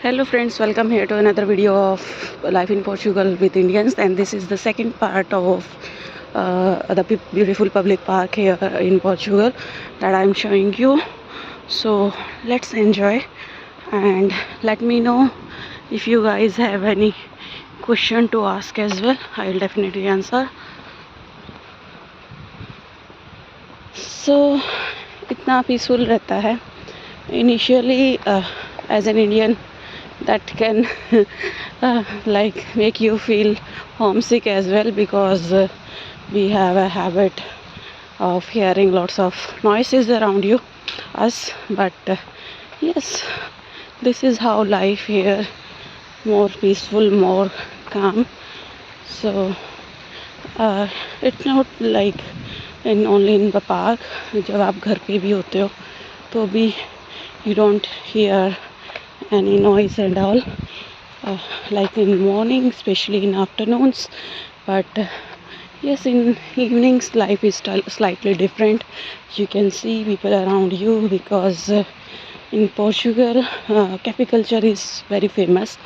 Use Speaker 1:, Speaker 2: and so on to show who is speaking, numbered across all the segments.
Speaker 1: Hello friends, welcome here to another video of Life in Portugal with Indians, and this is the second part of the beautiful public park here in Portugal that I'm showing you. So let's enjoy and let me know if you guys have any question to ask as well. I'll definitely answer. So इतना peaceful रहता है initially as an Indian that can like make you feel homesick as well, because we have a habit of hearing lots of noises around us, but yes, this is how life here, more peaceful, more calm. So it's not like in only in the park. जब आप घर पे भी होते हो तो भी you don't hear any noise and all, like in morning, especially in afternoons, but yes, in evenings life is slightly different. You can see people around you because in Portugal cafe culture is very famous.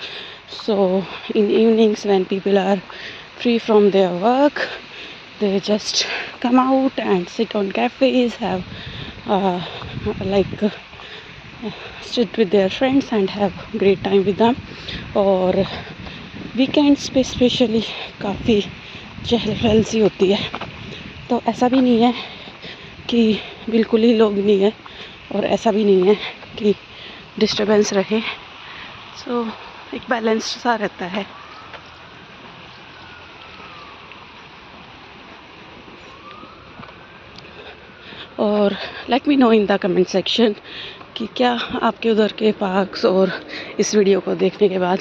Speaker 1: So in evenings when people are free from their work, they just come out and sit on cafes, have like sit with their friends and have great time with them. और weekends पे specially काफ़ी चहल पहल सी होती है, तो ऐसा भी नहीं है कि बिल्कुल ही लोग नहीं है और ऐसा भी नहीं है कि डिस्टर्बेंस रहे. सो एक बैलेंस सा रहता है. और let me know in the comment section कि क्या आपके उधर के पार्क्स, और इस वीडियो को देखने के बाद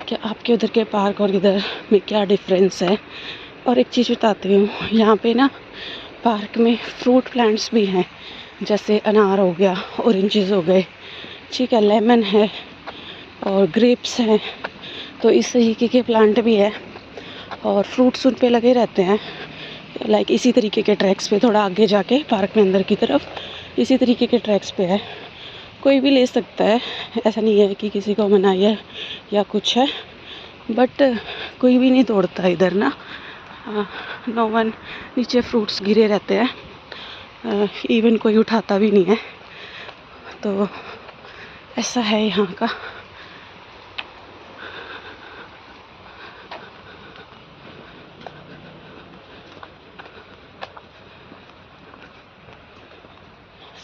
Speaker 1: क्या आपके उधर के पार्क और इधर में क्या डिफरेंस है. और एक चीज़ बताती हूँ, यहाँ पे ना पार्क में फ्रूट प्लांट्स भी हैं, जैसे अनार हो गया, ऑरेंजेस हो गए, ठीक है, लेमन है और ग्रेप्स हैं. तो इस तरीके के प्लांट भी है और फ्रूट्स उन पे लगे रहते हैं. लाइक इसी तरीके के ट्रैक्स पे थोड़ा आगे जाके पार्क में अंदर की तरफ इसी तरीके के ट्रैक्स पे है. कोई भी ले सकता है, ऐसा नहीं है कि किसी को मनाही है या कुछ है, बट कोई भी नहीं तोड़ता इधर ना. No one. नीचे फ्रूट्स गिरे रहते हैं, इवन कोई उठाता भी नहीं है. तो ऐसा है यहाँ का.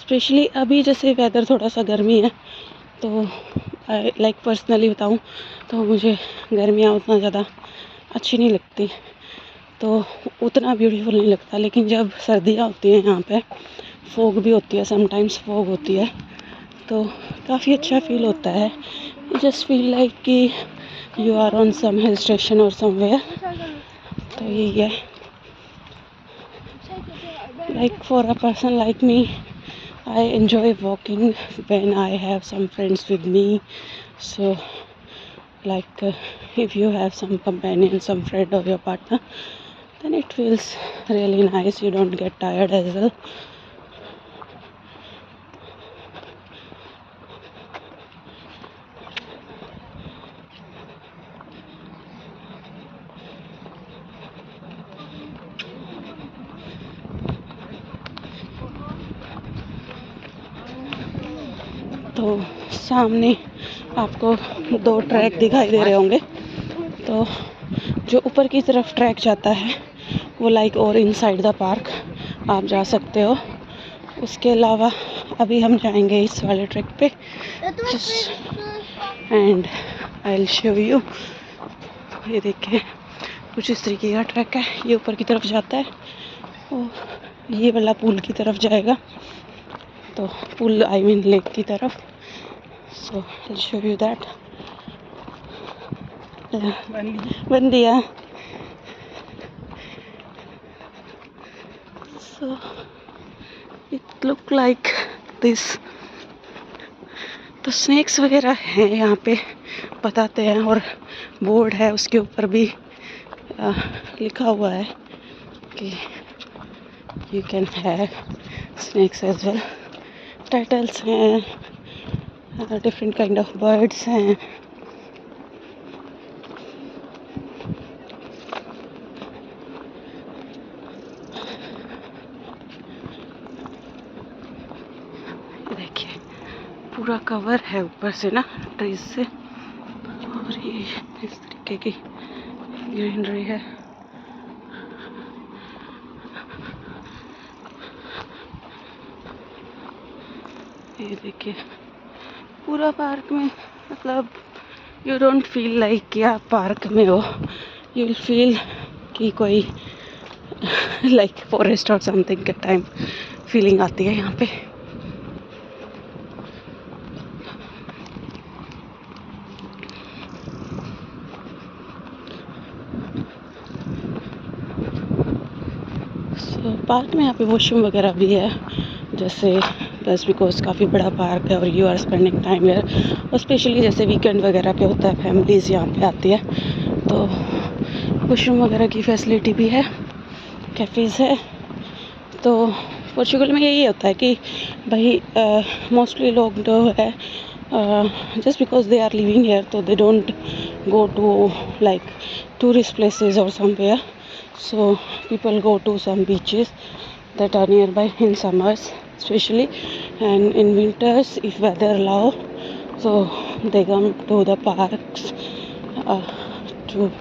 Speaker 1: स्पेशली अभी जैसे वेदर थोड़ा सा गर्मी है, तो लाइक पर्सनली बताऊँ तो मुझे गर्मियाँ उतना ज़्यादा अच्छी नहीं लगती, तो उतना ब्यूटीफुल नहीं लगता. लेकिन जब सर्दियाँ होती हैं यहाँ पे फॉग भी होती है, समटाइम्स फॉग होती है, तो काफ़ी अच्छा फील होता है. यू जस्ट फील लाइक कि you are on some hill station और समवेयर. तो यही है. Like for a person like me, I enjoy walking when I have some friends with me. So like if you have some companion, some friend or your partner, then it feels really nice. You don't get tired as well. तो सामने आपको दो track दिखाई दे रहे होंगे. तो जो ऊपर की तरफ ट्रैक जाता है वो लाइक और इनसाइड द पार्क आप जा सकते हो. उसके अलावा अभी हम जाएंगे इस वाले ट्रैक पे, and I will show you. ये देखिए कुछ इस तरीके का ट्रैक है. ये ऊपर की तरफ जाता है और ये वाला पुल की तरफ जाएगा, तो पुल आई मीन लेक की तरफ. So I will show you that. बन दिया. So it look like this. तो स्नैक्स वगैरह हैं यहाँ पे बताते हैं, और बोर्ड है उसके ऊपर भी लिखा हुआ है कि you can have snacks as well. Turtles हैं, डिफरेंट काइंड ऑफ बर्ड्स हैं, पूरा कवर है ऊपर से ना ट्रीज से, और ये इस तरीके की ग्रीनरी है। ये देखिए पूरा पार्क में, मतलब यू डोंट फील लाइक कि आप पार्क में हो, यू विल फील कि कोई लाइक फॉरेस्ट और समथिंग के टाइम फीलिंग आती है यहाँ पे। पार्क में यहाँ पे वॉशरूम वगैरह भी है, जैसे बस बिकॉज काफ़ी बड़ा पार्क है और you are spending time here, और स्पेशली जैसे वीकेंड वगैरह पे होता है, फैमिलीज़ यहाँ पे आती है, तो वॉशरूम वगैरह की फैसिलिटी भी है, कैफ़ेज़ है। तो पोर्चुगल में यही होता है कि भाई मोस्टली लोग जो है just because they are living here, तो they don't go to like tourist places or somewhere, so people go to some beaches that are nearby in summers especially, and in winters if weather allow, so they come to the parks to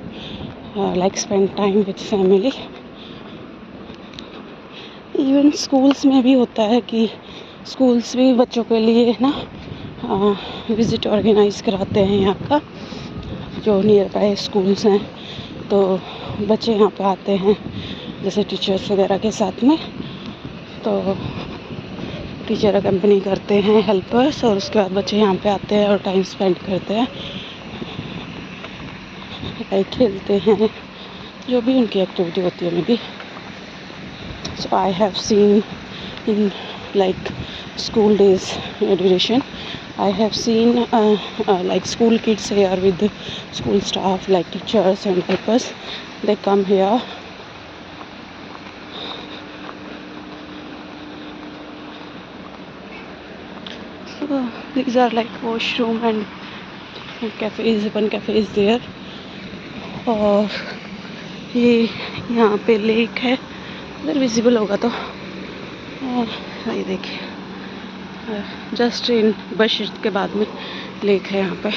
Speaker 1: like spend time with family. Even schools में भी होता है कि schools भी बच्चों के लिए ना विज़िट ऑर्गेनाइज कराते हैं यहाँ का, जो नियर बाय स्कूल्स हैं, तो बच्चे यहाँ पे आते हैं जैसे टीचर्स वगैरह के साथ में, तो टीचर अकम्पनी करते हैं, हेल्पर्स, और उसके बाद बच्चे यहाँ पे आते हैं और टाइम स्पेंड करते हैं, लाइक खेलते हैं, जो भी उनकी एक्टिविटी होती है may be. So I have seen in like school days duration, I have seen like school kids here with school staff like teachers and helpers, they come here. So these are like washroom and cafes, one cafe is there, और ये यहाँ पे lake है, अगर visible होगा तो, ये देखिए जस्ट इन बस के बाद में लेक है यहाँ पे।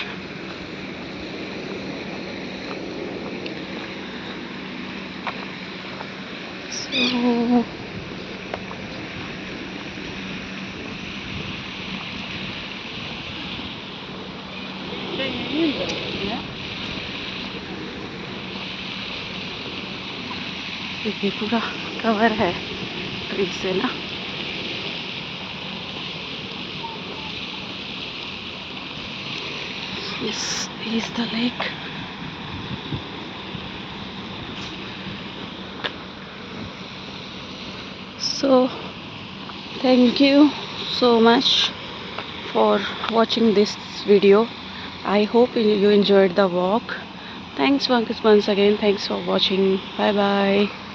Speaker 1: So, ये पूरा कवर है ट्री से ना। This is the lake. So thank you so much for watching this video. I hope you enjoyed the walk. Thanks once again. Thanks for watching. Bye bye.